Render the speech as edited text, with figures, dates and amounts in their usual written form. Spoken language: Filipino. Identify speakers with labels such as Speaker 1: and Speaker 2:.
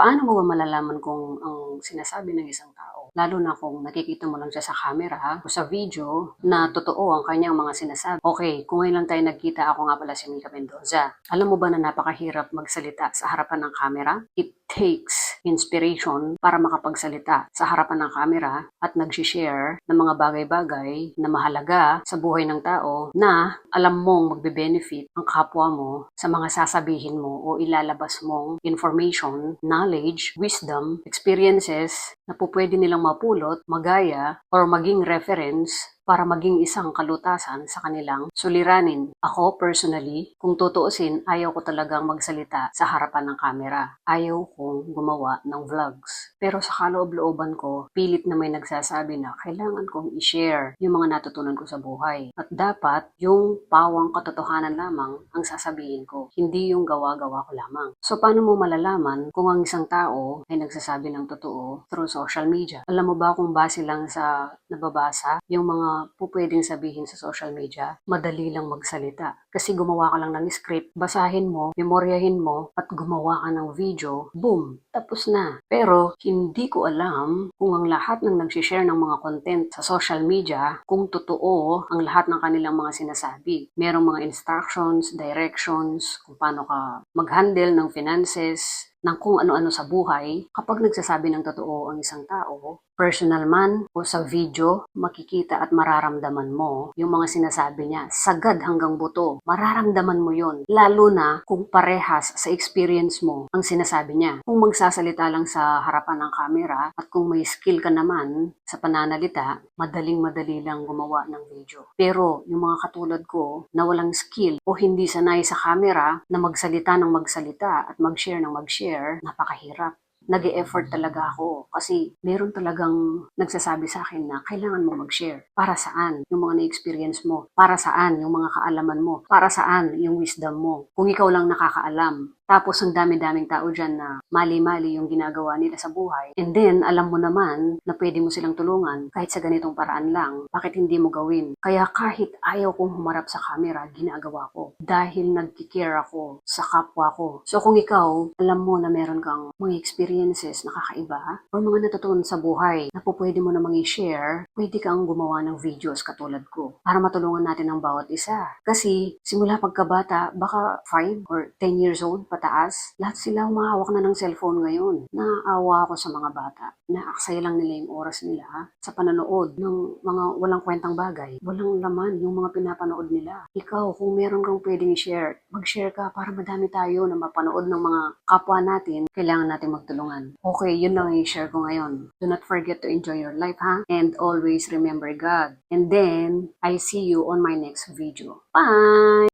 Speaker 1: Paano mo ba malalaman kung ang sinasabi ng isang tao, lalo na kung nakikita mo lang siya sa camera o sa video, na totoo ang kanyang mga sinasabi? Okay, kung ngayon lang tayo nagkita, ako nga pala si Mika Mendoza. Alam mo ba na napakahirap magsalita sa harapan ng camera? It takes inspiration para makapagsalita sa harapan ng camera at nag-share ng mga bagay-bagay na mahalaga sa buhay ng tao na alam mong magbe-benefit ang kapwa mo sa mga sasabihin mo o ilalabas mong information, knowledge, wisdom, experiences na po pwede nilang mapulot, magaya, or maging reference para maging isang kalutasan sa kanilang suliranin. Ako personally, kung tutuusin, ayaw ko talagang magsalita sa harapan ng camera. Ayaw kong gumawa ng vlogs. Pero sa kaloob-looban ko, pilit na may nagsasabi na kailangan kong i-share yung mga natutunan ko sa buhay. At dapat yung pawang katotohanan lamang ang sasabihin ko, hindi yung gawa-gawa ko lamang. So paano mo malalaman kung ang isang tao ay nagsasabi ng totoo through social media? Alam mo ba kung base lang sa nababasa, yung mga pwedeng sabihin sa social media, madali lang magsalita. Kasi gumawa ka lang ng script, basahin mo, memoryahin mo, at gumawa ka ng video, boom, tapos na. Pero hindi ko alam kung ang lahat ng nagsishare ng mga content sa social media, kung totoo ang lahat ng kanilang mga sinasabi. Merong mga instructions, directions, kung paano ka mag-handle ng finances, ng kung ano-ano sa buhay. Kapag nagsasabi ng totoo ang isang tao, personal man o sa video, makikita at mararamdaman mo yung mga sinasabi niya. Sagad hanggang buto. Mararamdaman mo yon. Lalo na kung parehas sa experience mo ang sinasabi niya. Kung magsasalita lang sa harapan ng camera at kung may skill ka naman sa pananalita, madaling-madali lang gumawa ng video. Pero yung mga katulad ko na walang skill o hindi sanay sa camera na magsalita ng magsalita at mag-share ng mag-share, napakahirap. Nag-e-effort talaga ako kasi meron talagang nagsasabi sa akin na kailangan mo mag-share. Para saan yung mga na-experience mo? Para saan yung mga kaalaman mo? Para saan yung wisdom mo? Kung ikaw lang nakakaalam, tapos ang dami-daming tao dyan na mali-mali yung ginagawa nila sa buhay. And then, alam mo naman na pwede mo silang tulungan kahit sa ganitong paraan lang. Bakit hindi mo gawin? Kaya kahit ayaw kong humarap sa camera, ginagawa ko. Dahil nagkikare ako sa kapwa ko. So kung ikaw, alam mo na meron kang mga experiences na kakaiba o mga natutunan sa buhay na po pwede mo namang i-share, pwede kang gumawa ng videos katulad ko para matulungan natin ang bawat isa. Kasi simula pagkabata, baka 5 or 10 years old, pataas, lahat sila humahawak na ng cellphone ngayon. Naawa ako sa mga bata. Naaksaya lang nila yung oras nila sa panonood ng mga walang kwentang bagay. Walang laman yung mga pinapanood nila. Ikaw, kung meron kang pwedeng i-share, mag-share ka para madami tayo na mapanood ng mga kapwa natin. Kailangan natin magtulungan. Okay, yun lang yung i-share ko ngayon. Do not forget to enjoy your life, ha? And always remember God. And then, I see you on my next video. Bye!